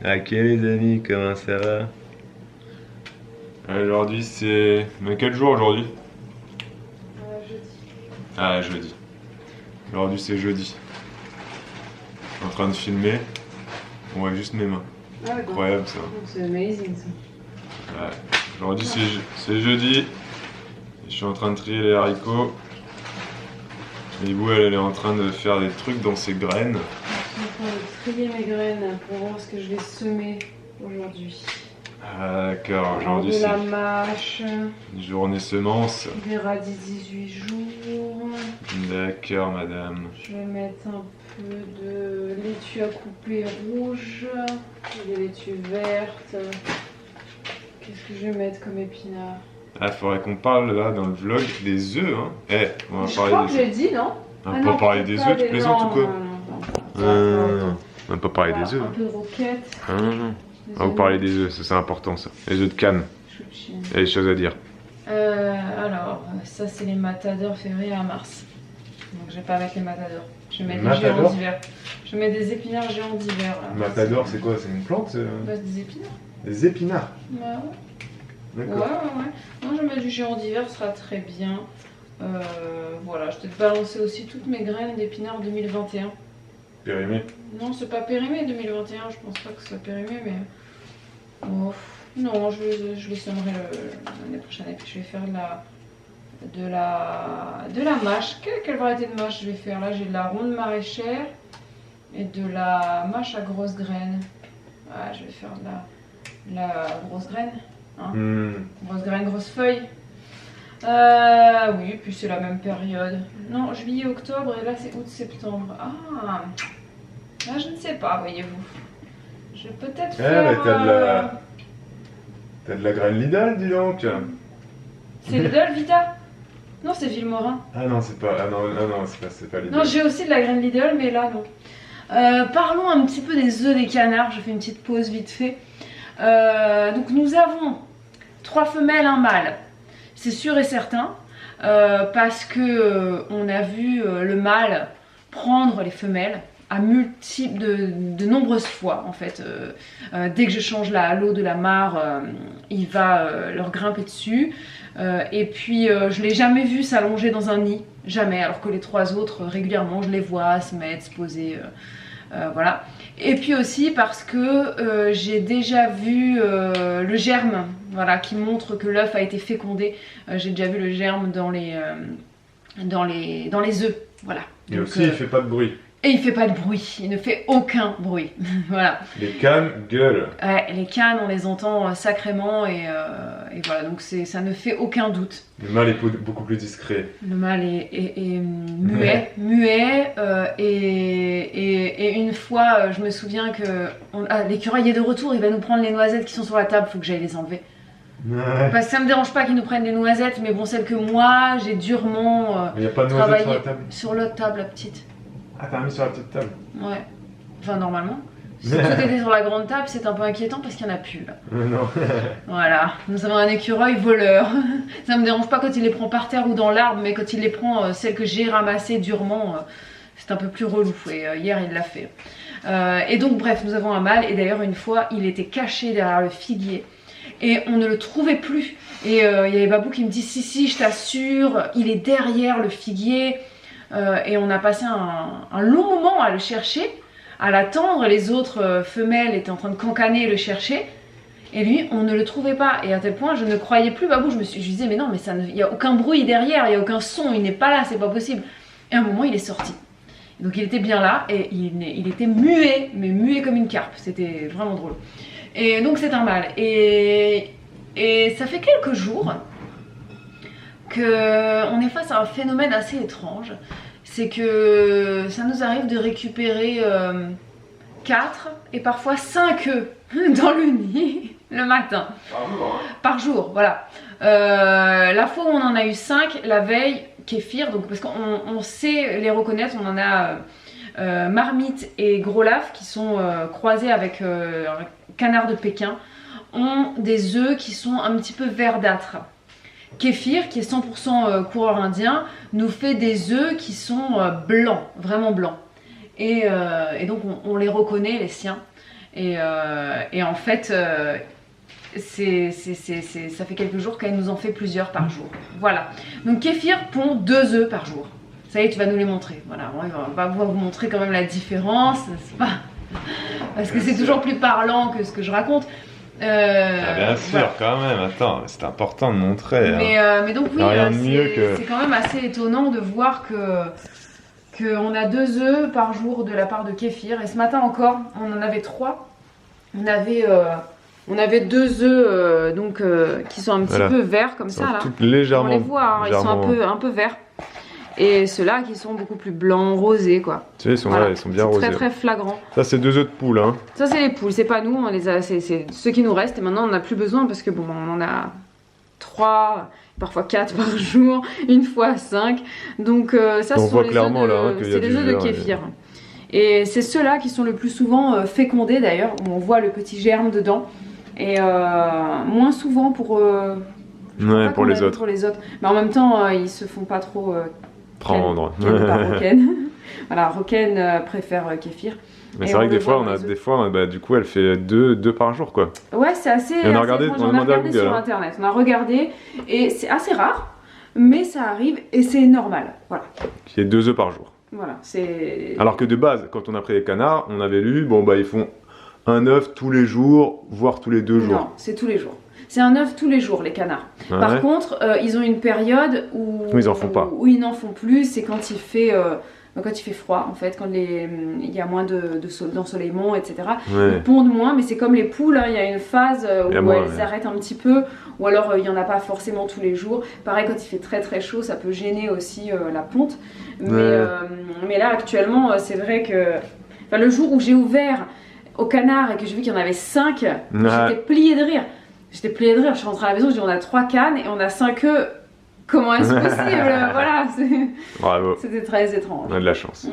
Ok les amis, comment ça va? Aujourd'hui c'est... Mais quel jour aujourd'hui? Jeudi. Ah jeudi. Aujourd'hui c'est jeudi. Je suis en train de filmer. On voit juste mes mains. Ah ouais, Incroyable ça. c'est amazing ça. Ouais. Aujourd'hui c'est jeudi. Je suis en train de trier les haricots. Libou elle est en train de faire des trucs dans ses graines. Je suis en train de trier mes graines pour voir ce que je vais semer aujourd'hui. Ah d'accord, Alors, aujourd'hui de c'est la mâche, une journée semence. des radis 18 jours. D'accord madame. Je vais mettre un peu de laitue à couper rouge, et des laitues vertes. Qu'est-ce que je vais mettre comme épinard? Ah, faudrait qu'on parle là dans le vlog des œufs, hein. Eh, on va Je parler crois que des j'ai œufs. dit, non? On va pas parler des œufs, tu plaisantes ou quoi? Non. On va pas parler des œufs. Un Hein. peu de roquette. Ah, non. On va vous parler des œufs, ça c'est important ça. Les œufs de Cannes, il y a des choses à dire. Alors, ça c'est les matadors février à mars. Donc je vais pas mettre les matadors. Je vais mettre des Matador géants d'hiver. Je vais mettre des épinards géants d'hiver. là. Matador, c'est quoi? C'est une plante? Bah, c'est des épinards. Des épinards. Ouais, ouais. Ouais, D'accord. ouais. Non, je vais mettre du géant d'hiver, ce sera très bien. Voilà, je vais te balancer aussi toutes mes graines d'épinards 2021. Périmé. Non, c'est pas périmé 2021, je pense pas que ce soit périmé, mais. Oh, non, je les semerai l'année prochaine. Et puis je vais faire de la mâche. Quelle variété de mâche je vais faire? Là, j'ai de la ronde maraîchère et de la mâche à grosses graines. Ouais, je vais faire de la grosse graine. Hein. Grosse graine, grosse feuille. Oui, puis c'est la même période. Non, juillet, octobre, et là c'est août, septembre. Ah, là je ne sais pas, voyez-vous. Je vais peut-être faire... Mais t'as de la graine Lidl, dis donc. C'est Lidl, Vita? Non, c'est Villemorin. Ah non, c'est pas... Ah non, c'est pas Lidl. Non, j'ai aussi de la graine Lidl, mais là non. Parlons un petit peu des œufs des canards. Je fais une petite pause vite fait. Donc nous avons 3 femelles, un mâle. C'est sûr et certain. Parce que on a vu le mâle prendre les femelles à de nombreuses fois en fait. Dès que je change l'eau de la mare, il va leur grimper dessus. Et puis je l'ai jamais vu s'allonger dans un nid, jamais, alors que les 3 autres régulièrement je les vois se mettre, se poser, voilà. Et puis aussi parce que j'ai déjà vu le germe, voilà, qui montre que l'œuf a été fécondé. J'ai déjà vu le germe dans les œufs, voilà. Et donc, aussi, il fait pas de bruit. et il fait pas de bruit, il ne fait aucun bruit. Voilà. Les cannes gueulent. Ouais, les cannes, on les entend sacrément et voilà, donc ça ne fait aucun doute. Le mâle est beaucoup plus discret. Le mâle est muet, et une fois, je me souviens que l'écureuil est de retour, il va nous prendre les noisettes qui sont sur la table, faut que j'aille les enlever. Ouais. Parce que ça me dérange pas qu'ils nous prennent des noisettes, mais bon, celles que moi, j'ai durement Mais y a pas de noisettes travaillé sur la table? sur l'autre table, la petite. Ah, t'as mis sur la petite table? Ouais, enfin normalement. Si tout était sur la grande table, c'est un peu inquiétant parce qu'il n'y en a plus là. Non. Voilà, nous avons un écureuil voleur. Ça me dérange pas quand il les prend par terre ou dans l'arbre, mais quand il les prend, celles que j'ai ramassées durement, c'est un peu plus relou. Et hier, il l'a fait. Et donc, bref, nous avons un mâle. Et d'ailleurs, une fois, il était caché derrière le figuier. Et on ne le trouvait plus. Et il y avait Babou qui me dit si, je t'assure, il est derrière le figuier. Et on a passé un long moment à le chercher, à l'attendre. Les autres femelles étaient en train de cancaner et le chercher. Et lui, on ne le trouvait pas. Et à tel point, je ne croyais plus Babou. Je disais, mais non, mais il n'y a aucun bruit derrière, il n'y a aucun son, il n'est pas là, c'est pas possible. Et à un moment, il est sorti. Donc il était bien là et il était muet, mais muet comme une carpe. C'était vraiment drôle. Et donc c'est un mâle. Et ça fait quelques jours qu'on est face à un phénomène assez étrange. C'est que ça nous arrive de récupérer 4 et parfois 5 œufs dans le nid le matin. Par jour, voilà. La fois où on en a eu 5, la veille, Kéfir, donc parce qu'on sait les reconnaître, on en a Marmite et Gros Laf qui sont croisés avec un canard de Pékin, ont des œufs qui sont un petit peu verdâtres. Kéfir, qui est 100% coureur indien, nous fait des œufs qui sont blancs, vraiment blancs. Et donc on les reconnaît, les siens. Et en fait, ça fait quelques jours qu'elle nous en fait plusieurs par jour. Voilà. Donc kéfir pond 2 œufs par jour. Ça y est, tu vas nous les montrer. Voilà, on va vous montrer quand même la différence. C'est pas... Parce que c'est toujours plus parlant que ce que je raconte. Bien sûr, voilà. Quand même, attends, c'est important de montrer. Mais donc oui, c'est quand même assez étonnant de voir qu'on a 2 œufs par jour de la part de kéfir. Et ce matin encore, on en avait 3. On avait 2 œufs qui sont un petit peu verts comme ça là. Légèrement. On les voit, hein, ils sont un peu verts. Et ceux-là qui sont beaucoup plus blancs, rosés quoi. Tu sais, ils sont bien rosés. C'est très flagrant. Ça c'est 2 œufs de poule hein. Ça c'est les poules, c'est pas nous, c'est ceux qui nous restent. Et maintenant on n'a plus besoin parce que bon, on en a 3, parfois 4 par jour, une fois 5. Donc ça ce sont les œufs de kéfir. Et c'est ceux-là qui sont le plus souvent fécondés d'ailleurs, où on voit le petit germe dedans. Et moins souvent pour les autres. Mais en même temps, ils se font pas trop prendre. Roken. Voilà, Roken préfère kéfir. Mais c'est vrai que des fois, du coup, elle fait 2 par jour, quoi. Ouais, c'est assez. Et on a regardé sur internet. On a regardé et c'est assez rare, mais ça arrive et c'est normal. Voilà. Qu'il y ait 2 œufs par jour. Voilà, c'est. Alors que de base, quand on a pris les canards, on avait lu, ils font un œuf tous les jours, voire tous les 2 jours. Non, c'est tous les jours. C'est un œuf tous les jours, les canards. Ouais. Par contre, ils ont une période où ils en font pas. Où ils n'en font plus. C'est quand il fait froid, en fait, quand il y a moins d'ensoleillement, etc. Ouais. Ils pondent moins, mais c'est comme les poules. Hein, il y a une phase où elles arrêtent un petit peu, ou alors il n'y en a pas forcément tous les jours. Pareil, quand il fait très chaud, ça peut gêner aussi la ponte. Mais là, actuellement, c'est vrai que le jour où j'ai ouvert au canard et que j'ai vu qu'il y en avait 5, j'étais pliée de rire. Je suis rentrée à la maison, je dis on a 3 cannes et on a 5 œufs. Comment est-ce possible? Voilà, bravo. C'était très étrange. On a de la chance.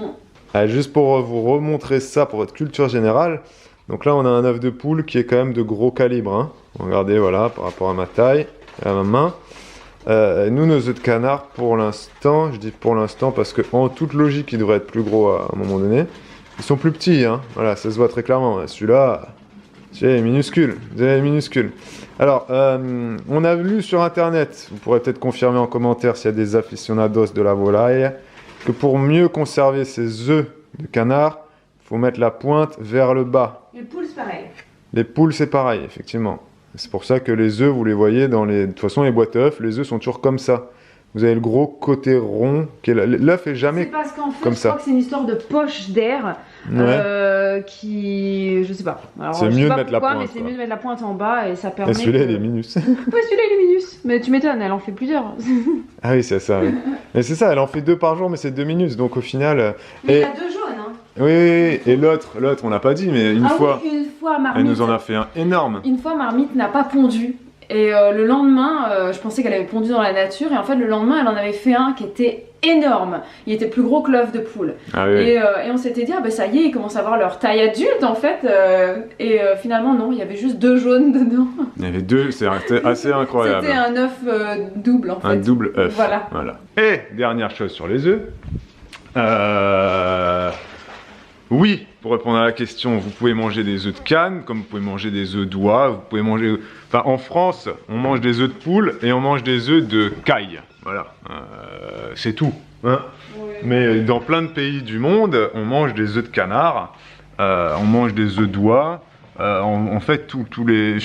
Allez, juste pour vous remontrer ça pour votre culture générale. Donc là, on a un œuf de poule qui est quand même de gros calibre. Hein. Regardez, voilà, par rapport à ma taille et à ma main. Nous, nos œufs de canard, pour l'instant, je dis pour l'instant parce qu'en toute logique, ils devraient être plus gros à un moment donné. Ils sont plus petits, hein. Voilà, ça se voit très clairement. Celui-là, c'est minuscule. Alors, on a lu sur internet, vous pourrez peut-être confirmer en commentaire s'il y a des aficionados de la volaille, que pour mieux conserver ces œufs de canard, il faut mettre la pointe vers le bas. Les poules, c'est pareil. Les poules, c'est pareil, effectivement. C'est pour ça que les œufs, vous les voyez dans les... De toute façon, les boîtes à œufs, les œufs sont toujours comme ça. Vous avez le gros côté rond, l'œuf est jamais comme ça. C'est parce qu'en fait, je crois que c'est une histoire de poche d'air qui... Je sais pas. C'est mieux de mettre la pointe. Mais c'est mieux de mettre la pointe en bas et ça permet... Et celui-là, il est minus. Ouais, celui-là, il est minus. Mais tu m'étonnes, elle en fait plusieurs. Ah oui, c'est ça. Oui. Mais c'est ça, elle en fait 2 par jour, mais c'est 2 minus. Donc au final... Mais il y a 2 jaunes, hein. Oui, et l'autre, on n'a pas dit, mais une fois, Marmite, elle nous en a fait un énorme. Une fois, Marmite n'a pas pondu. Et le lendemain, je pensais qu'elle avait pondu dans la nature. Et en fait, le lendemain, elle en avait fait un qui était énorme. Il était plus gros que l'œuf de poule. Ah oui. Et on s'était dit, ah, bah, ça y est, ils commencent à avoir leur taille adulte en fait. Finalement, non, il y avait juste 2 jaunes dedans. Il y avait 2, c'était assez incroyable. C'était un œuf double en fait. Un double œuf. Voilà. Et dernière chose sur les œufs. Oui, pour répondre à la question, vous pouvez manger des œufs de canne, comme vous pouvez manger des œufs d'oie, vous pouvez manger... Enfin, en France, on mange des œufs de poule et on mange des œufs de caille. Voilà, c'est tout. Hein. Oui. Mais dans plein de pays du monde, on mange des œufs de canard, on mange des œufs d'oie. En fait, tous les...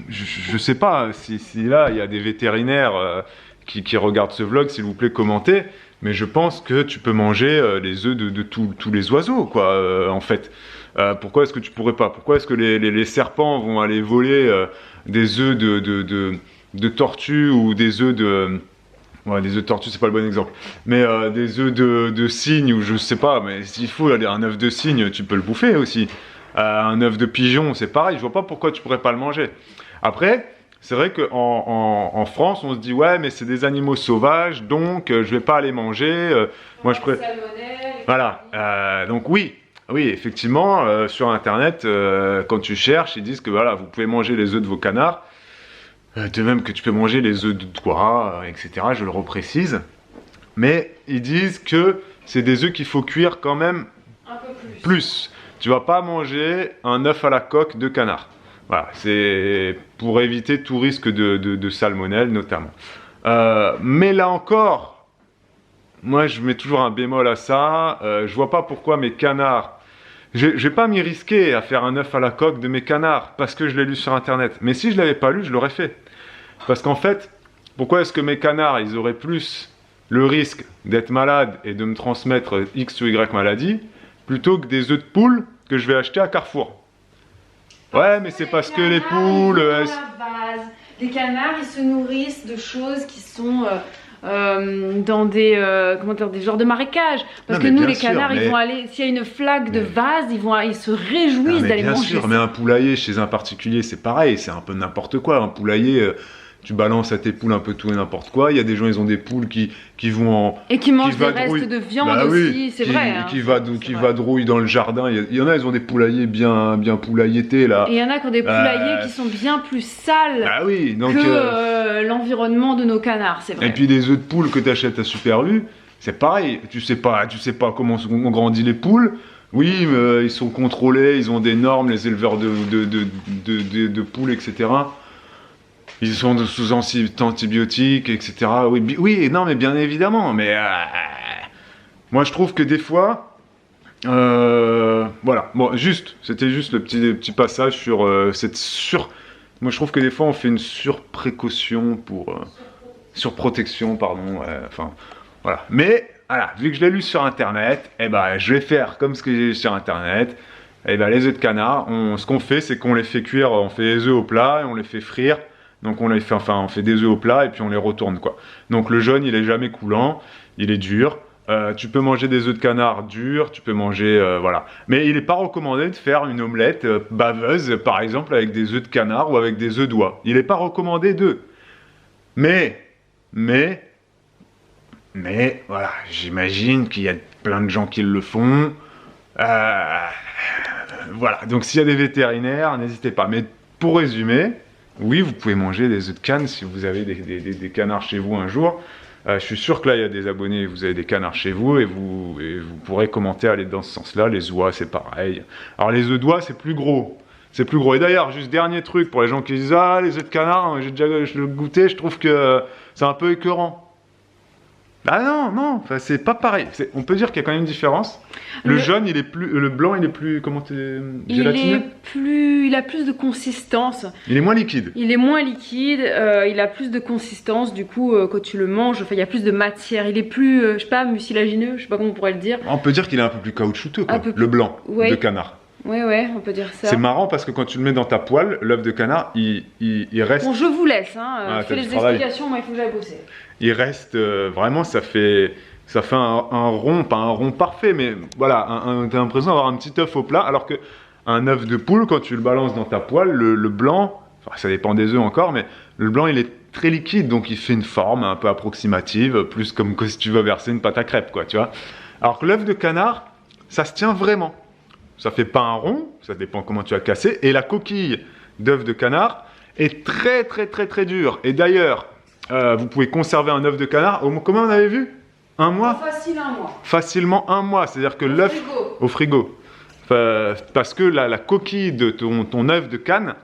Je sais pas si là, il y a des vétérinaires qui regardent ce vlog, s'il vous plaît, commentez. Mais je pense que tu peux manger les œufs de tous les oiseaux, quoi, en fait. Pourquoi est-ce que tu pourrais pas? Pourquoi est-ce que les serpents vont aller voler des œufs de tortue ou des œufs de... Ouais, des œufs de tortue, c'est pas le bon exemple. Mais des œufs de cygne ou je sais pas, mais s'il faut aller un œuf de cygne, tu peux le bouffer aussi. Un œuf de pigeon, c'est pareil, je vois pas pourquoi tu pourrais pas le manger. Après... C'est vrai qu'en France, on se dit ouais, mais c'est des animaux sauvages, donc je vais pas les manger. Moi, je préfère. Voilà. Donc oui, effectivement, sur Internet, quand tu cherches, ils disent que voilà, vous pouvez manger les œufs de vos canards, de même que tu peux manger les œufs de toi, etc. Je le reprécise. Mais ils disent que c'est des œufs qu'il faut cuire quand même un peu plus. tu vas pas manger un œuf à la coque de canard. Voilà, c'est pour éviter tout risque de salmonelle notamment. Mais là encore, moi je mets toujours un bémol à ça. Je vois pas pourquoi mes canards. Je vais pas m'y risquer à faire un œuf à la coque de mes canards parce que je l'ai lu sur internet. Mais si je l'avais pas lu, je l'aurais fait. Parce qu'en fait, pourquoi est-ce que mes canards, ils auraient plus le risque d'être malades et de me transmettre X ou Y maladie plutôt que des œufs de poule que je vais acheter à Carrefour? Ouais, mais c'est parce que les poules... Les canards, ils se nourrissent de choses qui sont dans des, comment dire, des genres de marécages. Parce que nous, les canards, ils vont aller... S'il y a une flaque de vase, ils se réjouissent d'aller manger. Bien sûr, mais un poulailler chez un particulier, c'est pareil. C'est un peu n'importe quoi. Un poulailler... tu balances à tes poules un peu tout et n'importe quoi. Il y a des gens, ils ont des poules qui vont en... Et qui mangent des restes de viande aussi, c'est vrai. Qui vadrouillent dans le jardin. Il y en a, ils ont des poulaillers bien poulaillettés, là. Et il y en a qui ont des poulaillers qui sont bien plus sales que l'environnement de nos canards, c'est vrai. Et puis des œufs de poule que tu achètes à Super U, c'est pareil. Tu sais pas comment on grandit les poules. Oui, mais ils sont contrôlés, ils ont des normes, les éleveurs de poules, etc. Ils sont sous antibiotiques, etc. Oui, non, mais bien évidemment. Mais moi, je trouve que des fois, voilà. Bon, c'était juste le petit passage sur cette Moi, je trouve que des fois, on fait une surprécaution surprotection, pardon. Enfin, voilà. Mais voilà, vu que je l'ai lu sur Internet, je vais faire comme ce que j'ai lu sur Internet. Les œufs de canard, ce qu'on fait, c'est qu'on les fait cuire. On fait les œufs au plat et on les fait frire. Donc on fait des œufs au plat et puis on les retourne, quoi. Donc le jaune, il est jamais coulant, il est dur. Tu peux manger des œufs de canard durs, tu peux manger, voilà. Mais il n'est pas recommandé de faire une omelette baveuse, par exemple, avec des œufs de canard ou avec des œufs d'oie. Il n'est pas recommandé d'eux. Mais, voilà, j'imagine qu'il y a plein de gens qui le font. Voilà, donc s'il y a des vétérinaires, n'hésitez pas. Mais pour résumer... Oui, vous pouvez manger des œufs de canne si vous avez des canards chez vous un jour. Je suis sûr que là, il y a des abonnés, vous avez des canards chez vous et vous pourrez commenter, aller dans ce sens-là. Les oies, c'est pareil. Alors, les œufs d'oie, c'est plus gros. C'est plus gros. Et d'ailleurs, juste dernier truc pour les gens qui disent « Ah, les œufs de canard, je l'ai goûté, je trouve que c'est un peu écœurant. » Ah non, c'est pas pareil. On peut dire qu'il y a quand même une différence. Le jaune, le blanc, il est plus, gélatineux. Il a plus de consistance. Il est moins liquide. Il a plus de consistance. Du coup, quand tu le manges, il y a plus de matière. Il est plus, je sais pas, mucilagineux. Je sais pas comment on pourrait le dire. On peut dire qu'il est un peu plus caoutchouteux, quoi. Le blanc de canard. Ouais, on peut dire ça. C'est marrant parce que quand tu le mets dans ta poêle, l'œuf de canard, il reste... Bon, je vous laisse, fais les explications, moi il faut que j'aille bosser. Il reste, vraiment, ça fait un rond, pas un rond parfait, mais voilà, t'as l'impression d'avoir un petit œuf au plat, alors que un œuf de poule, quand tu le balances dans ta poêle, le blanc, enfin ça dépend des œufs encore, mais le blanc il est très liquide, donc il fait une forme un peu approximative, plus comme que si tu veux verser une pâte à crêpes, quoi, tu vois. Alors que l'œuf de canard, ça se tient vraiment. Ça fait pas un rond, ça dépend comment tu as cassé, et la coquille d'œuf de canard est très dure. Et d'ailleurs, vous pouvez conserver un œuf de canard, comment on avait vu? Un mois? Facile, un mois. Facilement un mois, c'est-à-dire que l'œuf au frigo. Parce que la coquille de ton œuf de canne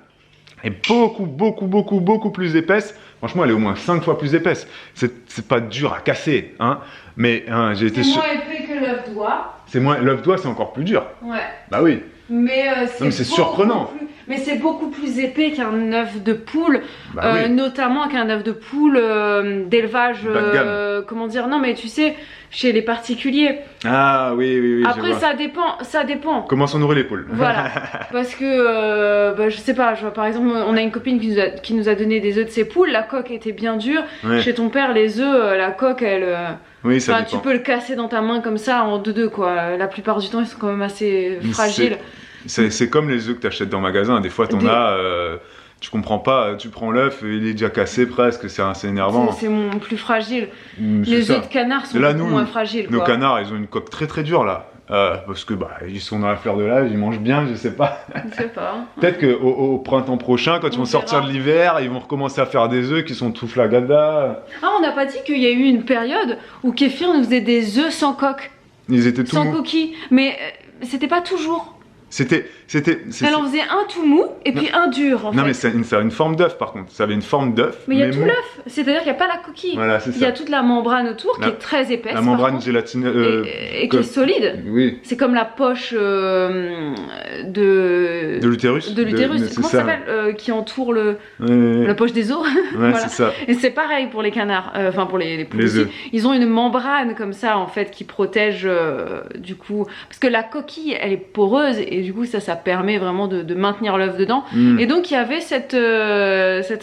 est beaucoup plus épaisse. Franchement, elle est au moins 5 fois plus épaisse. C'est pas dur à casser, hein. Mais j'ai été sûr. C'est moins épais que l'œuf d'oie. L'œuf d'oie, c'est encore plus dur. Ouais. Bah oui. Mais c'est surprenant. Mais c'est beaucoup plus épais qu'un œuf de poule, notamment qu'un œuf de poule d'élevage, comment dire, non mais tu sais, chez les particuliers. Ah oui. Après ça dépend. Comment sont nourries les poules? Voilà, parce que, je sais pas, par exemple, on a une copine qui nous a donné des œufs de ses poules, la coque était bien dure. Ouais. Chez ton père, les œufs, la coque, elle... Oui, ça dépend. Tu peux le casser dans ta main comme ça en deux quoi. La plupart du temps, ils sont quand même assez fragiles. C'est comme les œufs que tu achètes dans le magasin. Des fois, tu comprends pas, tu prends l'œuf, il est déjà cassé presque, c'est assez énervant. C'est plus fragile. Les œufs de canard sont beaucoup moins fragiles. Nos canards, ils ont une coque très dure là. Parce que ils sont dans la fleur de l'âge, ils mangent bien, je sais pas. Je sais pas. Peut-être qu'au printemps prochain, quand ils vont sortir de l'hiver, ils vont recommencer à faire des œufs qui sont tout flagada. Ah, on n'a pas dit qu'il y a eu une période où Kéfir nous faisait des œufs sans coque. Ils étaient tout sans coquille, mais c'était pas toujours. Elle en faisait un tout mou et puis un dur en fait. Non mais ça a une forme d'œuf par contre, ça avait une forme d'œuf. Mais il y a tout mou. l'œuf, c'est-à-dire qu'il n'y a pas la coquille. Voilà, c'est ça. Il y a toute la membrane autour qui est très épaisse. La membrane gélatineuse. Et qui est solide. Oui. C'est comme la poche de l'utérus. De l'utérus, comment ça s'appelle qui entoure la poche des os. Ouais, Voilà. c'est ça. Et c'est pareil pour les canards, enfin pour les poules Les aussi. œufs. Ils ont une membrane comme ça en fait qui protège du coup, parce que la coquille elle est poreuse et du coup ça permet vraiment de maintenir l'œuf dedans. Et donc il y avait cette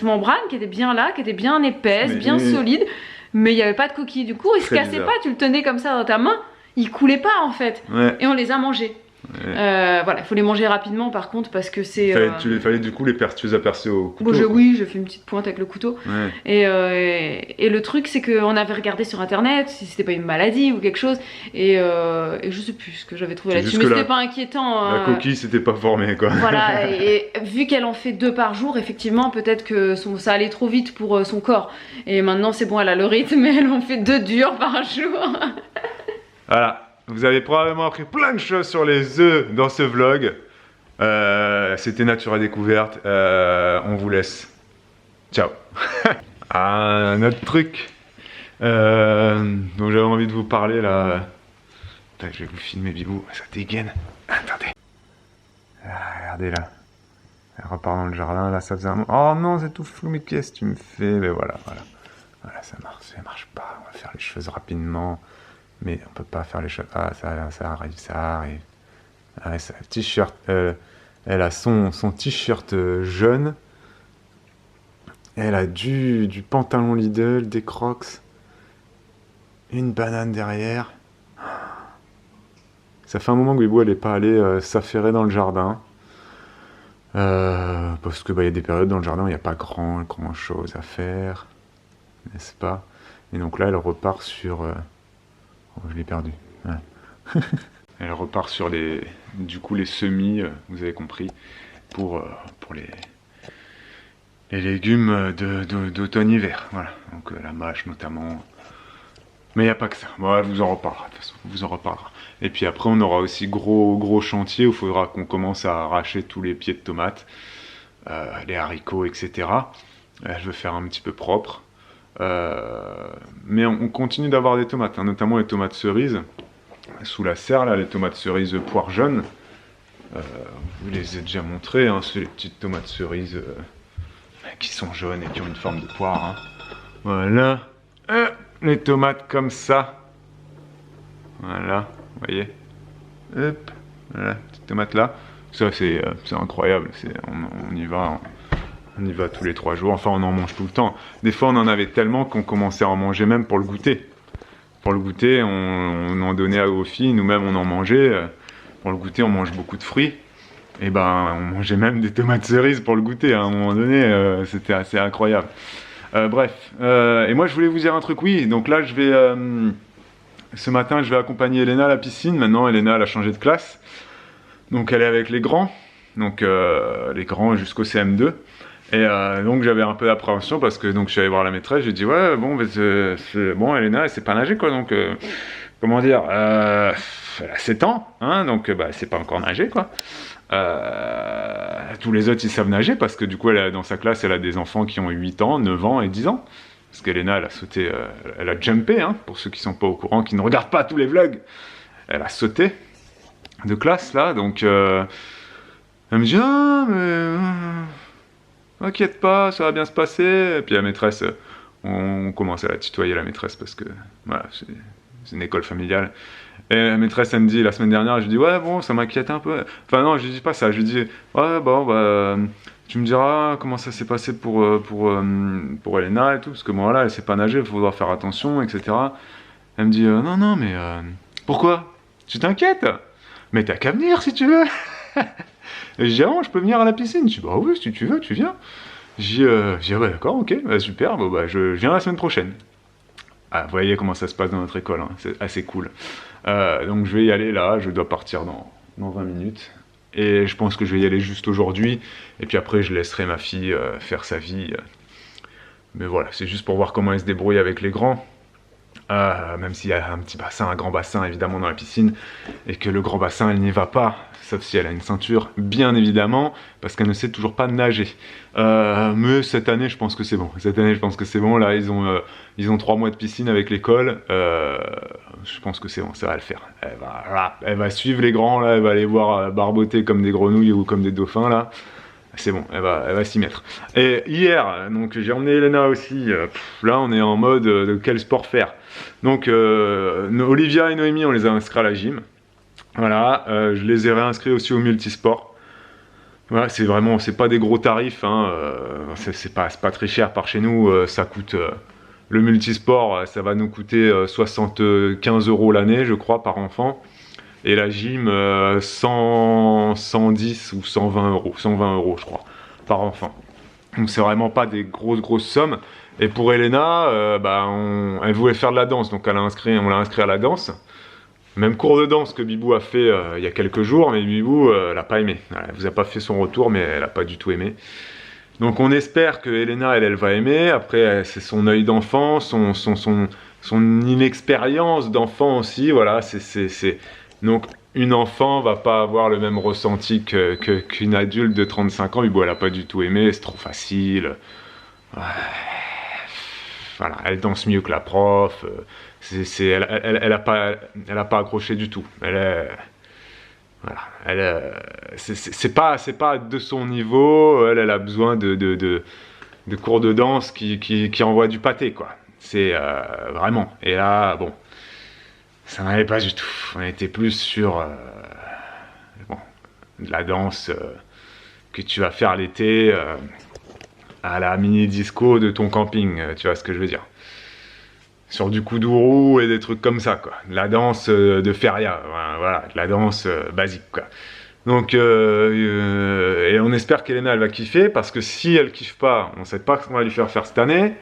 membrane qui était bien là, qui était bien épaisse, bien solide, mais il n'y avait pas de coquille. Du coup il se cassait pas, tu le tenais comme ça dans ta main, il coulait pas en fait. Et on les a mangés. Voilà, il faut les manger rapidement par contre parce que c'est. Il fallait du coup tu les as percés au couteau. Bon, oui, j'ai fait une petite pointe avec le couteau. Et le truc, c'est qu'on avait regardé sur internet si c'était pas une maladie ou quelque chose. Et je sais plus ce que j'avais trouvé là-dessus, mais c'était pas inquiétant. La coquille s'était pas formée quoi. Voilà, et vu qu'elle en fait 2 par jour, effectivement, peut-être que ça allait trop vite pour son corps. Et maintenant, c'est bon, elle a le rythme, mais elle en fait 2 durs par jour. Voilà. Vous avez probablement appris plein de choses sur les œufs dans ce vlog. C'était Nature à découverte. On vous laisse. Ciao. Un autre truc dont j'avais envie de vous parler là. Attends, je vais vous filmer Bibou. Ça dégaine. Attendez. Regardez là. Elle repart dans le jardin. Là, ça faisait un moment. Oh non, c'est tout flou. Mais qu'est-ce que tu me fais? Mais voilà. Voilà, ça marche pas. On va faire les choses rapidement. Mais on peut pas faire les choses. Ah, ça arrive. Ah, ça, t-shirt. Elle a son t-shirt jaune. Elle a du pantalon Lidl, des Crocs. Une banane derrière. Ça fait un moment que Bibou elle est pas allée s'affairer dans le jardin. Parce que y a des périodes dans le jardin où il n'y a pas grand chose à faire. N'est-ce pas? Et donc là elle repart sur... Oh, je l'ai perdu. Ouais. Elle repart sur les semis, vous avez compris, pour les légumes d'automne-hiver. Voilà, donc la mâche notamment. Mais il n'y a pas que ça. Bon, elle vous en reparlera, de toute façon, on vous en reparlera. Et puis après, on aura aussi gros chantier où il faudra qu'on commence à arracher tous les pieds de tomates, les haricots, etc. Je veux faire un petit peu propre. Mais on continue d'avoir des tomates, hein, notamment les tomates cerises sous la serre, là, les tomates cerises poire jaune. Je vous les ai déjà montrées, hein, c'est les petites tomates cerises qui sont jaunes et qui ont une forme de poire. Hein. Voilà, les tomates comme ça. Voilà, vous voyez. Hop, voilà, petite tomate là. Ça c'est incroyable, on y va. On y va tous les 3 jours, enfin on en mange tout le temps. Des fois on en avait tellement qu'on commençait à en manger même pour le goûter. Pour le goûter, on en donnait aux filles, nous-mêmes on en mangeait. Pour le goûter, on mange beaucoup de fruits. Et on mangeait même des tomates cerises pour le goûter à un moment donné, c'était assez incroyable. Bref, et moi je voulais vous dire un truc, oui, donc là je vais... ce matin je vais accompagner Elena à la piscine, maintenant Elena elle a changé de classe. Donc elle est avec les grands, donc les grands jusqu'au CM2. Et donc j'avais un peu d'appréhension parce que donc je suis allé voir la maîtresse, j'ai dit ouais bon bon Elena elle sait pas nager quoi, donc comment dire, elle a 7 ans hein, donc elle sait pas encore nager quoi. Tous les autres ils savent nager parce que du coup dans sa classe elle a des enfants qui ont 8 ans, 9 ans et 10 ans. Parce qu'Elena elle a sauté, elle a jumpé hein, pour ceux qui sont pas au courant, qui ne regardent pas tous les vlogs. Elle a sauté de classe là, donc elle me dit ah mais... T'inquiète pas, ça va bien se passer. Et puis la maîtresse, on commence à la tutoyer la maîtresse parce que voilà, c'est une école familiale. Et la maîtresse elle me dit la semaine dernière, je lui dis ouais bon ça m'inquiète un peu. Enfin non, je lui dis pas ça, je lui dis ouais bon tu me diras comment ça s'est passé pour Elena et tout, parce que bon voilà elle sait pas nager, il faudra faire attention, etc. Elle me dit non mais pourquoi? Tu t'inquiètes? Mais t'as qu'à venir si tu veux. Et je dis ah bon, je peux venir à la piscine? Je dis bah oui si tu veux tu viens. Je dis ah bah d'accord ok super, bon je viens la semaine prochaine. Ah, vous voyez comment ça se passe dans notre école, hein, c'est assez cool. Donc je vais y aller là, je dois partir dans 20 minutes. Et je pense que je vais y aller juste aujourd'hui. Et puis après je laisserai ma fille faire sa vie. Mais voilà, c'est juste pour voir comment elle se débrouille avec les grands. même s'il y a un petit bassin, un grand bassin évidemment dans la piscine, et que le grand bassin elle n'y va pas, sauf si elle a une ceinture, bien évidemment, parce qu'elle ne sait toujours pas nager. Mais cette année je pense que c'est bon, là ils ont 3 mois de piscine avec l'école, je pense que c'est bon, ça va le faire. Elle va suivre les grands là, elle va aller voir barboter comme des grenouilles ou comme des dauphins là. C'est bon, elle va s'y mettre. Et hier, donc j'ai emmené Elena aussi. Là, on est en mode de quel sport faire. Donc, Olivia et Noémie, on les a inscrits à la gym. Voilà, je les ai réinscrits aussi au multisport. Voilà, c'est pas des gros tarifs. Hein, c'est pas très cher par chez nous. Ça coûte. Le multisport, ça va nous coûter 75 € l'année, je crois, par enfant. Et la gym, 110 ou 120 €, 120 € je crois, par enfant. Donc c'est vraiment pas des grosses sommes. Et pour Elena, elle voulait faire de la danse, donc on l'a inscrit à la danse. Même cours de danse que Bibou a fait il y a quelques jours, mais Bibou, elle n'a pas aimé. Elle vous a pas fait son retour, mais elle n'a pas du tout aimé. Donc on espère que Elena, elle va aimer. Après, c'est son œil d'enfant, son inexpérience d'enfant aussi, voilà, donc, une enfant va pas avoir le même ressenti qu'une adulte de 35 ans. Mais bon, elle a pas du tout aimé, c'est trop facile. Ouais. Voilà, elle danse mieux que la prof. Elle a pas accroché du tout. C'est pas de son niveau. Elle a besoin de cours de danse qui envoient du pâté, quoi. C'est vraiment. Et là, bon. Ça n'allait pas du tout. On était plus sur de la danse que tu vas faire l'été à la mini-disco de ton camping, tu vois ce que je veux dire. Sur du kuduro et des trucs comme ça, quoi. De la danse de feria, voilà, de la danse basique, quoi. Donc, et on espère qu'Elena, elle va kiffer, parce que si elle kiffe pas, on ne sait pas ce qu'on va lui faire cette année.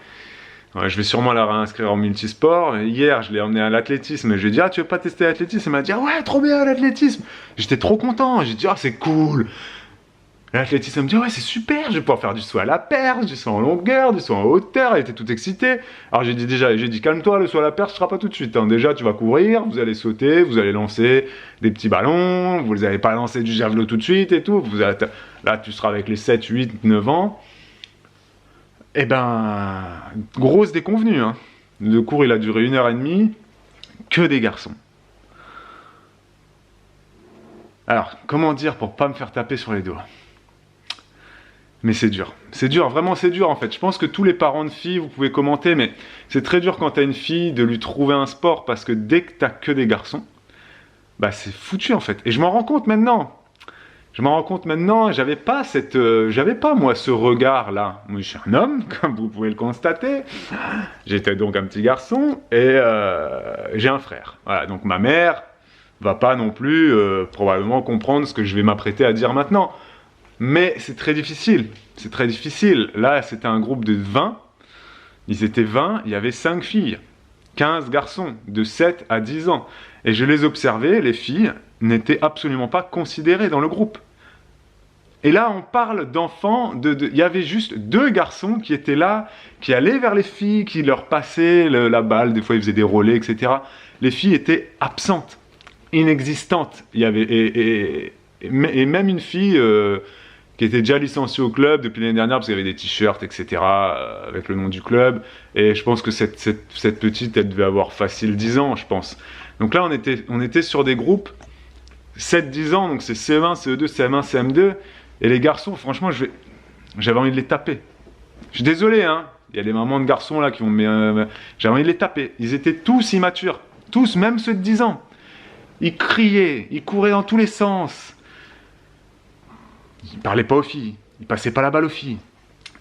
Ouais, je vais sûrement la réinscrire en multisport. Hier, je l'ai emmenée à l'athlétisme. Je lui ai dit, ah, tu veux pas tester l'athlétisme? Elle m'a dit, ah, ouais, trop bien l'athlétisme. J'étais trop content. J'ai dit, ah, c'est cool. L'athlétisme, elle me dit, ouais, c'est super. Je vais pouvoir faire du saut à la perche, du saut en longueur, du saut en hauteur. Elle était toute excitée. Alors, j'ai dit, calme-toi, le saut à la perche, ce sera pas tout de suite. Hein. Déjà, tu vas courir, vous allez sauter, vous allez lancer des petits ballons. Vous n'allez pas lancer du javelot tout de suite et tout. Là, tu seras avec les 7, 8, 9 ans. Eh ben, grosse déconvenue, hein. Le cours, il a duré 1h30, que des garçons. Alors, comment dire pour pas me faire taper sur les doigts? Mais c'est dur, vraiment c'est dur en fait. Je pense que tous les parents de filles, vous pouvez commenter, mais c'est très dur quand t'as une fille de lui trouver un sport, parce que dès que t'as que des garçons, bah c'est foutu en fait. Et je m'en rends compte maintenant. J'avais pas moi ce regard-là. Moi, je suis un homme, comme vous pouvez le constater. J'étais donc un petit garçon et j'ai un frère. Voilà, donc ma mère va pas non plus probablement comprendre ce que je vais m'apprêter à dire maintenant. Mais c'est très difficile. Là, c'était un groupe de 20. Ils étaient 20, il y avait 5 filles. 15 garçons de 7 à 10 ans. Et je les observais, les filles n'étaient absolument pas considérées dans le groupe. Et là, on parle d'enfants, il y avait juste 2 garçons qui étaient là, qui allaient vers les filles, qui leur passaient la balle, des fois ils faisaient des relais, etc. Les filles étaient absentes, inexistantes. Il y avait, et même une fille qui était déjà licenciée au club depuis l'année dernière, parce qu'il y avait des t-shirts, etc., avec le nom du club. Et je pense que cette petite, elle devait avoir facile 10 ans, je pense. Donc là, on était sur des groupes 7-10 ans, donc c'est CM1, CE2, CM1, CM2. Et les garçons, franchement, j'avais envie de les taper. Je suis désolé, hein. Il y a des mamans de garçons là qui vont... j'avais envie de les taper. Ils étaient tous immatures. Tous, même ceux de 10 ans. Ils criaient, ils couraient dans tous les sens. Ils parlaient pas aux filles. Ils passaient pas la balle aux filles.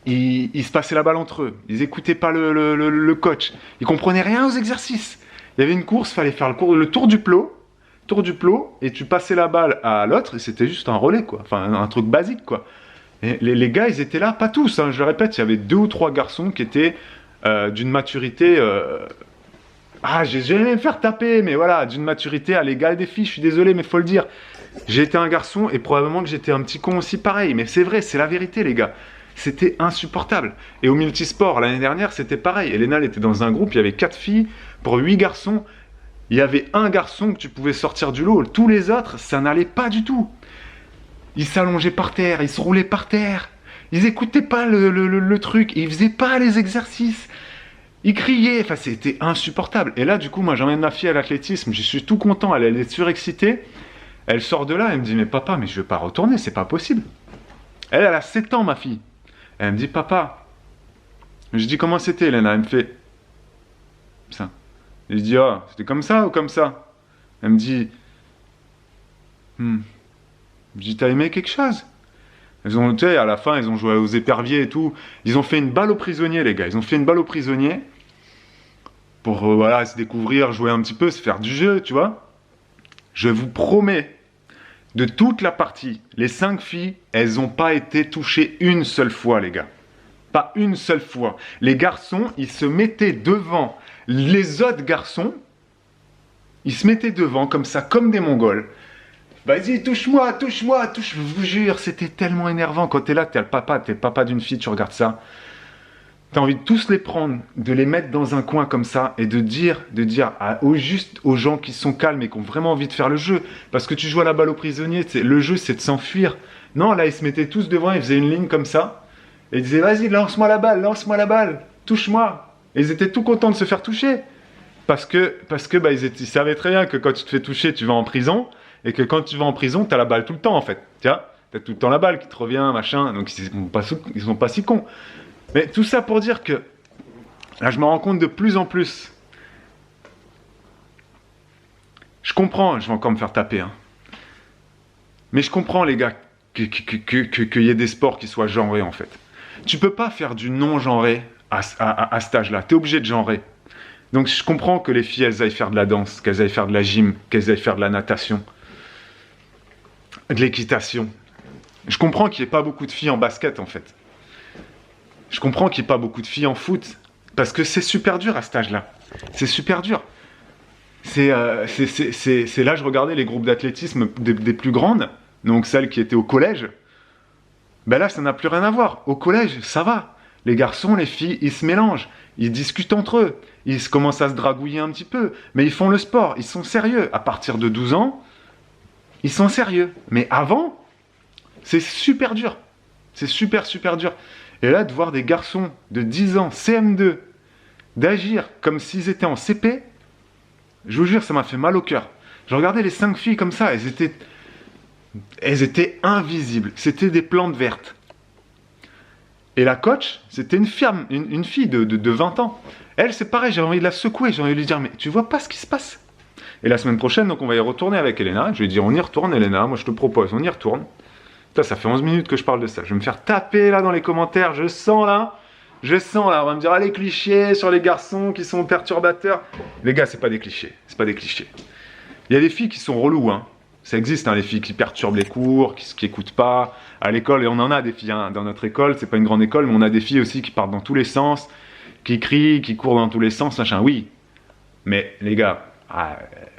Ils se passaient la balle entre eux. Ils écoutaient pas le coach. Ils comprenaient rien aux exercices. Il y avait une course, il fallait faire le tour du plot. Et tu passais la balle à l'autre, et c'était juste un relais, quoi. Enfin, un truc basique, quoi. Et les gars, ils étaient là, pas tous, hein, je le répète, il y avait 2 ou 3 garçons qui étaient d'une maturité... j'ai jamais me faire taper, mais voilà, d'une maturité à l'égal des filles, je suis désolé, mais faut le dire. J'ai été un garçon, et probablement que j'étais un petit con aussi pareil, mais c'est vrai, c'est la vérité, les gars. C'était insupportable. Et au multisport, l'année dernière, c'était pareil. Elena, elle était dans un groupe, il y avait 4 filles pour 8 garçons. Il y avait un garçon que tu pouvais sortir du lot. Tous les autres, ça n'allait pas du tout. Ils s'allongeaient par terre, ils se roulaient par terre. Ils écoutaient pas le truc, ils faisaient pas les exercices. Ils criaient, enfin c'était insupportable. Et là, du coup, moi j'emmène ma fille à l'athlétisme, je suis tout content, elle est surexcitée. Elle sort de là, elle me dit, mais papa, mais je veux pas retourner, c'est pas possible. Elle a 7 ans, ma fille. Elle me dit, papa. Je dis, comment c'était, Elena? Elle me fait, ça. Et je dis, oh, c'était comme ça ou comme ça? Elle me dit, Je dis, t'as aimé quelque chose? Ils ont, tu sais, à la fin, ils ont joué aux éperviers et tout. Ils ont fait une balle aux prisonniers, les gars. Ils ont fait une balle aux prisonniers pour, voilà, se découvrir, jouer un petit peu, se faire du jeu, tu vois. Je vous promets, de toute la partie, les 5 filles, elles n'ont pas été touchées une seule fois, les gars. Pas une seule fois. Les garçons, ils se mettaient devant les autres garçons. Ils se mettaient devant, comme ça, comme des Mongols. Vas-y, touche-moi, touche-moi, touche. Je vous jure, c'était tellement énervant. Quand t'es là, t'es le papa d'une fille, tu regardes ça. T'as envie de tous les prendre, de les mettre dans un coin comme ça et de dire juste aux gens qui sont calmes et qui ont vraiment envie de faire le jeu. Parce que tu joues à la balle aux prisonniers, le jeu c'est de s'enfuir. Non, là ils se mettaient tous devant, ils faisaient une ligne comme ça. Et ils disaient, vas-y, lance-moi la balle, touche-moi. Et ils étaient tout contents de se faire toucher. Parce que bah, ils savaient très bien que quand tu te fais toucher, tu vas en prison. Et que quand tu vas en prison, t'as la balle tout le temps en fait. Tiens, t'as tout le temps la balle qui te revient, machin. Donc ils sont pas si cons. Mais tout ça pour dire que, là je me rends compte de plus en plus. Je comprends, je vais encore me faire taper. Hein. Mais je comprends les gars qu'il y ait des sports qui soient genrés en fait. Tu peux pas faire du non-genré à cet âge-là. Tu es obligé de genrer. Donc je comprends que les filles, elles aillent faire de la danse, qu'elles aillent faire de la gym, qu'elles aillent faire de la natation, de l'équitation. Je comprends qu'il n'y ait pas beaucoup de filles en basket en fait. Je comprends qu'il n'y ait pas beaucoup de filles en foot. Parce que c'est super dur à cet âge-là. C'est super dur. C'est là, je regardais les groupes d'athlétisme des plus grandes, donc celles qui étaient au collège. Ben là, ça n'a plus rien à voir. Au collège, ça va. Les garçons, les filles, ils se mélangent. Ils discutent entre eux. Ils commencent à se dragouiller un petit peu. Mais ils font le sport. Ils sont sérieux. À partir de 12 ans, ils sont sérieux. Mais avant, c'est super dur. C'est super, super dur. Et là, de voir des garçons de 10 ans, CM2, d'agir comme s'ils étaient en CP, je vous jure, ça m'a fait mal au cœur. Je regardais les 5 filles comme ça, elles étaient invisibles. C'était des plantes vertes. Et la coach, c'était une fille de 20 ans. Elle, c'est pareil, j'ai envie de la secouer, j'ai envie de lui dire, mais tu vois pas ce qui se passe? Et la semaine prochaine, donc on va y retourner avec Elena. Je lui ai dit, on y retourne, Elena, moi je te propose, on y retourne. Ça fait 11 minutes que je parle de ça. Je vais me faire taper là dans les commentaires. Je sens là. On va me dire, ah, les clichés sur les garçons qui sont perturbateurs. Les gars, c'est pas des clichés. C'est pas des clichés. Il y a des filles qui sont reloues. Hein. Ça existe, hein, les filles qui perturbent les cours, qui écoutent pas. À l'école, et on en a des filles hein, dans notre école. C'est pas une grande école, mais on a des filles aussi qui partent dans tous les sens, qui crient, qui courent dans tous les sens, machin. Oui. Mais les gars,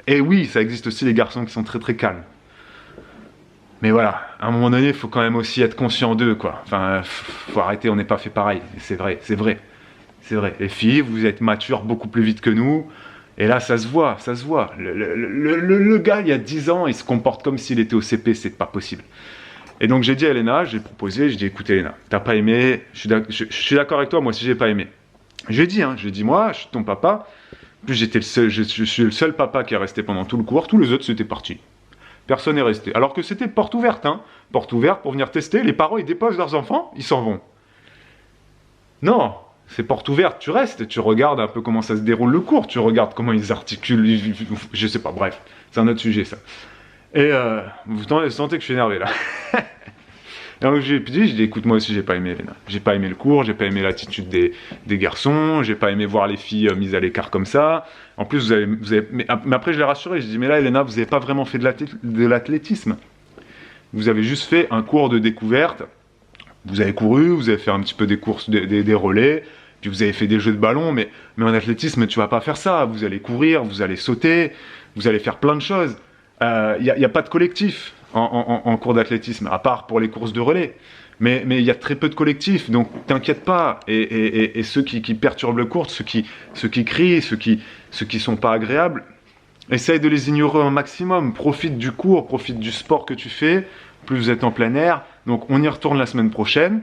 et oui, ça existe aussi les garçons qui sont très très calmes. Mais voilà, à un moment donné, il faut quand même aussi être conscient d'eux, quoi. Enfin, faut arrêter, on n'est pas fait pareil. C'est vrai, c'est vrai. C'est vrai. Les filles, vous êtes matures beaucoup plus vite que nous. Et là, ça se voit, ça se voit. Le gars, il y a 10 ans, il se comporte comme s'il était au CP, c'est pas possible. Et donc, j'ai dit à Elena, j'ai proposé, j'ai dit, écoute Elena, t'as pas aimé, je suis d'accord avec toi, moi aussi j'ai pas aimé. Je lui ai dit, moi, je suis ton papa. En plus, je suis le seul papa qui est resté pendant tout le cours, tous les autres, c'était parti. Personne n'est resté. Alors que c'était porte ouverte, hein. Porte ouverte pour venir tester. Les parents, ils déposent leurs enfants, ils s'en vont. Non, c'est porte ouverte, tu restes, tu regardes un peu comment ça se déroule le cours, tu regardes comment ils articulent, je sais pas, bref, c'est un autre sujet ça. Et vous sentez que je suis énervé là. Donc j'ai dit, écoute, moi aussi j'ai pas aimé Elena. J'ai pas aimé le cours, j'ai pas aimé l'attitude des garçons, j'ai pas aimé voir les filles mises à l'écart comme ça. En plus, mais après je l'ai rassuré, j'ai dit, mais là Elena, vous avez pas vraiment fait de l'athlétisme. Vous avez juste fait un cours de découverte. Vous avez couru, vous avez fait un petit peu des courses, des relais, puis vous avez fait des jeux de ballon, mais en athlétisme, tu vas pas faire ça. Vous allez courir, vous allez sauter, vous allez faire plein de choses. Il n'y a pas de collectif en cours d'athlétisme, à part pour les courses de relais. Mais il y a très peu de collectifs, donc t'inquiète pas. Et ceux qui perturbent le cours, ceux qui crient, ceux qui sont pas agréables, essaye de les ignorer un maximum. Profite du cours, profite du sport que tu fais. Plus vous êtes en plein air. Donc on y retourne la semaine prochaine.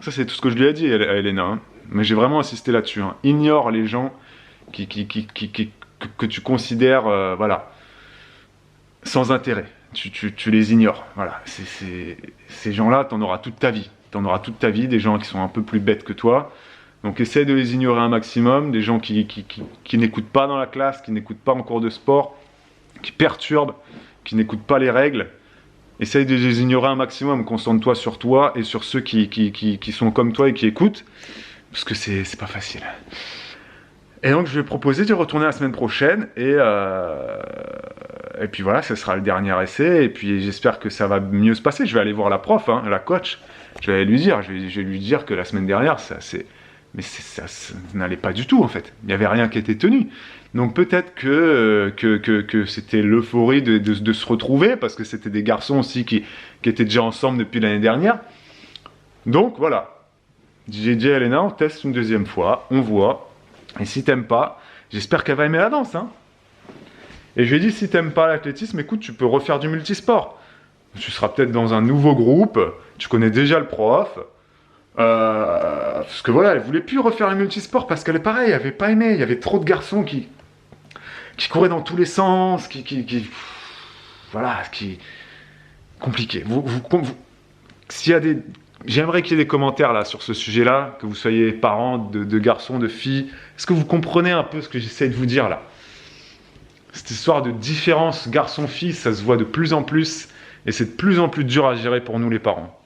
Ça c'est tout ce que je lui ai dit à Elena. Hein. Mais j'ai vraiment insisté là-dessus. Hein. Ignore les gens que tu considères voilà, sans intérêt. Tu les ignores. Voilà. Ces gens-là, t'en auras toute ta vie. T'en auras toute ta vie, des gens qui sont un peu plus bêtes que toi. Donc essaie de les ignorer un maximum, des gens qui n'écoutent pas dans la classe, qui n'écoutent pas en cours de sport, qui perturbent, qui n'écoutent pas les règles. Essaye de les ignorer un maximum, concentre-toi sur toi et sur ceux qui sont comme toi et qui écoutent, parce que c'est pas facile. Et donc je vais proposer de retourner la semaine prochaine et puis voilà, ce sera le dernier essai et puis j'espère que ça va mieux se passer. Je vais aller voir la prof, hein, la coach, je vais lui dire que la semaine dernière, ça n'allait pas du tout en fait. Il n'y avait rien qui était tenu. Donc peut-être que c'était l'euphorie de se retrouver, parce que c'était des garçons aussi qui étaient déjà ensemble depuis l'année dernière. Donc voilà. J'ai dit à Elena, on teste une deuxième fois, on voit. Et si t'aimes pas, j'espère qu'elle va aimer la danse. Hein. Et je lui ai dit, si t'aimes pas l'athlétisme, écoute, tu peux refaire du multisport. Tu seras peut-être dans un nouveau groupe, tu connais déjà le prof. Parce que voilà, elle voulait plus refaire le multisport parce qu'elle est pareil, elle avait pas aimé. Il y avait trop de garçons qui couraient dans tous les sens, voilà, compliqué. S'il y a j'aimerais qu'il y ait des commentaires là sur ce sujet-là, que vous soyez parents de garçons, de filles. Est-ce que vous comprenez un peu ce que j'essaie de vous dire là? Cette histoire de différence garçon-fille, ça se voit de plus en plus et c'est de plus en plus dur à gérer pour nous les parents.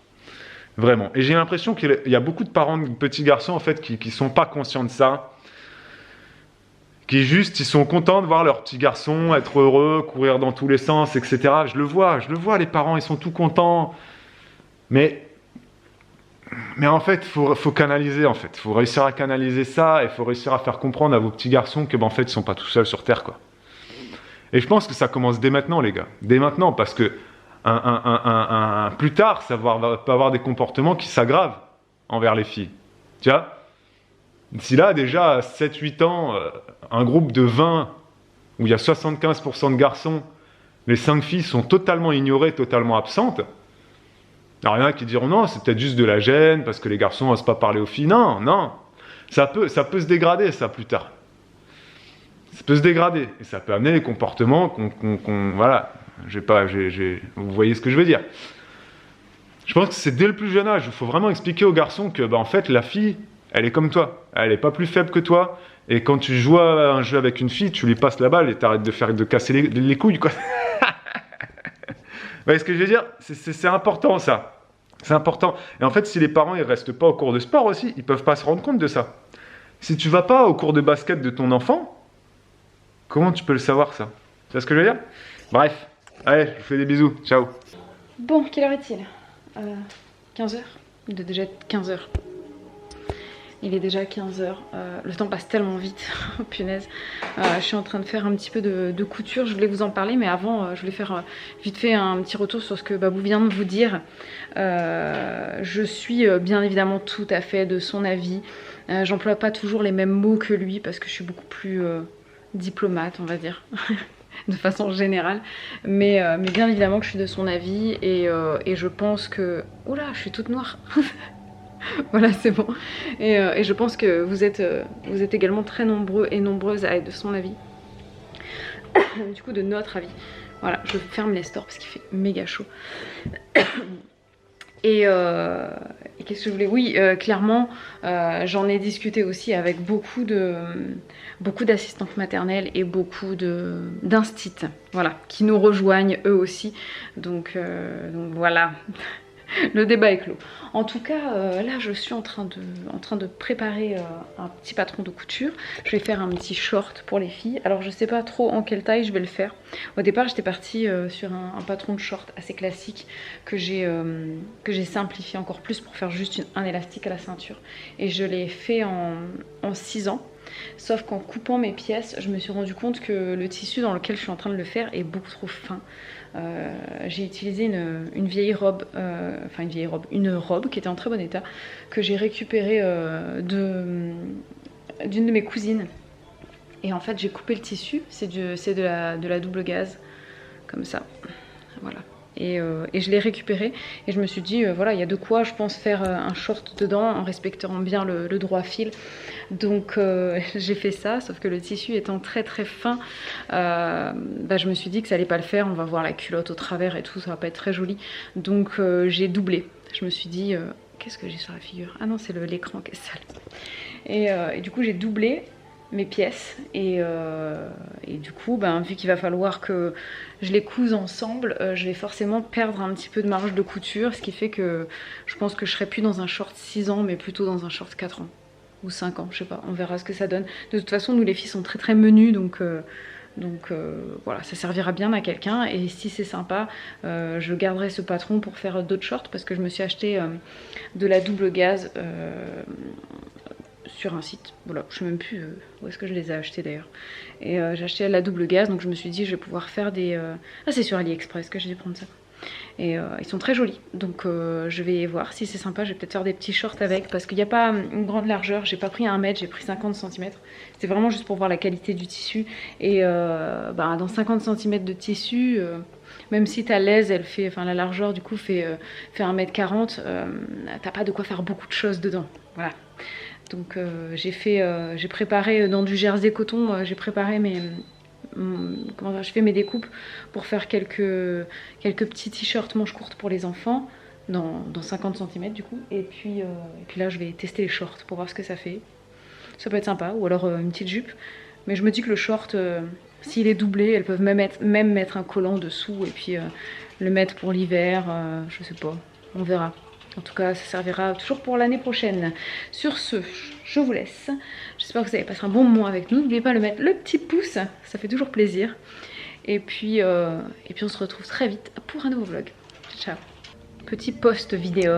Vraiment. Et j'ai l'impression qu'il y a beaucoup de parents de petits garçons en fait qui sont pas conscients de ça. Ils sont contents de voir leur petit garçon être heureux, courir dans tous les sens, etc. Je le vois, les parents, ils sont tout contents. Mais en fait, faut canaliser en fait. Faut réussir à canaliser ça et faut réussir à faire comprendre à vos petits garçons que en fait, ils sont pas tout seuls sur Terre, quoi. Et je pense que ça commence dès maintenant, les gars. Dès maintenant, parce que plus tard, ça peut avoir des comportements qui s'aggravent envers les filles. Tu vois? Si là, déjà, à 7-8 ans, un groupe de 20, où il y a 75% de garçons, les 5 filles sont totalement ignorées, totalement absentes. Alors il y en a qui diront non, c'est peut-être juste de la gêne, parce que les garçons n'osent pas parler aux filles. Non, non. Ça peut se dégrader, ça, plus tard. Ça peut se dégrader. Et ça peut amener des comportements voilà. Vous voyez ce que je veux dire. Je pense que c'est dès le plus jeune âge. Il faut vraiment expliquer aux garçons que, en fait, la fille, elle est comme toi. Elle n'est pas plus faible que toi. Et quand tu joues à un jeu avec une fille, tu lui passes la balle et t'arrêtes de casser les couilles, quoi. Vous voyez ce que je veux dire? C'est important, ça. C'est important. Et en fait, si les parents, ils restent pas au cours de sport aussi, ils peuvent pas se rendre compte de ça. Si tu vas pas au cours de basket de ton enfant, comment tu peux le savoir, ça? Tu vois ce que je veux dire? Bref. Allez, je vous fais des bisous. Ciao. Bon, quelle heure est-il 15h. Il doit déjà être 15h. Il est déjà 15h. Le temps passe tellement vite. Punaise. Je suis en train de faire un petit peu de couture. Je voulais vous en parler, mais avant, je voulais faire vite fait un petit retour sur ce que Babou vient de vous dire. Je suis bien évidemment tout à fait de son avis. J'emploie pas toujours les mêmes mots que lui parce que je suis beaucoup plus diplomate, on va dire. De façon générale, mais bien évidemment que je suis de son avis et je pense que... Oula, je suis toute noire. Voilà, c'est bon. Et je pense que vous êtes également très nombreux et nombreuses à être de son avis. Du coup, de notre avis. Voilà, je ferme les stores parce qu'il fait méga chaud. Et qu'est-ce que je voulais? Oui, clairement, j'en ai discuté aussi avec beaucoup d'assistantes maternelles et beaucoup d'instits, voilà, qui nous rejoignent eux aussi. Donc voilà, le débat est clos. En tout cas, là, je suis en train de préparer un petit patron de couture. Je vais faire un petit short pour les filles. Alors, je sais pas trop en quelle taille je vais le faire. Au départ, j'étais partie sur un patron de short assez classique que j'ai simplifié encore plus pour faire juste un élastique à la ceinture. Et je l'ai fait en 6 ans. Sauf qu'en coupant mes pièces, je me suis rendu compte que le tissu dans lequel je suis en train de le faire est beaucoup trop fin. J'ai utilisé une vieille robe, une robe qui était en très bon état, que j'ai récupérée d'une de mes cousines. Et en fait j'ai coupé le tissu, c'est de la double gaze, comme ça, voilà. Et je l'ai récupéré et je me suis dit voilà, il y a de quoi je pense faire un short dedans en respectant bien le droit fil. Donc j'ai fait ça, sauf que le tissu étant très très fin, je me suis dit que ça allait pas le faire, on va voir la culotte au travers et tout, ça va pas être très joli. Donc j'ai doublé. Je me suis dit qu'est-ce que j'ai sur la figure? Ah non, c'est l'écran qui est sale. Et du coup j'ai doublé mes pièces et du coup vu qu'il va falloir que je les couse ensemble, je vais forcément perdre un petit peu de marge de couture, ce qui fait que je pense que je serai plus dans un short 6 ans mais plutôt dans un short 4 ans ou 5 ans, je sais pas, on verra ce que ça donne. De toute façon nous les filles sont très très menues, donc voilà, ça servira bien à quelqu'un et si c'est sympa, je garderai ce patron pour faire d'autres shorts parce que je me suis acheté de la double gaze sur un site, voilà, je sais même plus où est-ce que je les ai achetés d'ailleurs. Et j'ai acheté la double gaze, donc je me suis dit je vais pouvoir faire des... Ah, c'est sur AliExpress que j'ai dû prendre ça. Et ils sont très jolis, donc je vais voir si c'est sympa, je vais peut-être faire des petits shorts avec, parce qu'il n'y a pas une grande largeur, j'ai pas pris 1 mètre, j'ai pris 50 cm. C'était vraiment juste pour voir la qualité du tissu. Et dans 50 cm de tissu, même si ta laise, elle fait, enfin la largeur du coup fait 1m40, t'as pas de quoi faire beaucoup de choses dedans, voilà. Donc j'ai préparé dans du jersey coton, j'ai préparé je fais mes découpes pour faire quelques petits t-shirts manches courtes pour les enfants dans 50 cm du coup. Et puis là je vais tester les shorts pour voir ce que ça fait. Ça peut être sympa, ou alors une petite jupe. Mais je me dis que le short, s'il est doublé, elles peuvent même mettre un collant dessous et puis le mettre pour l'hiver, je sais pas, on verra. En tout cas, ça servira toujours pour l'année prochaine. Sur ce, je vous laisse. J'espère que vous avez passé un bon moment avec nous. N'oubliez pas de mettre le petit pouce, ça fait toujours plaisir. Et puis on se retrouve très vite pour un nouveau vlog. Ciao. Petit post vidéo.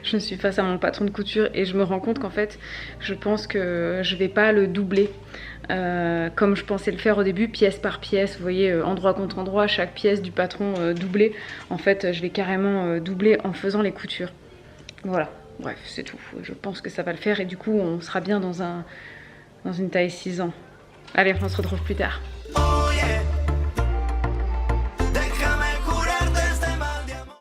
Je suis face à mon patron de couture et je me rends compte qu'en fait, je pense que je vais pas le doubler. Comme je pensais le faire au début, pièce par pièce, vous voyez, endroit contre endroit, chaque pièce du patron doublée. En fait, je vais carrément doubler en faisant les coutures. Voilà, bref, c'est tout. Je pense que ça va le faire et du coup, on sera bien dans une taille 6 ans. Allez, on se retrouve plus tard.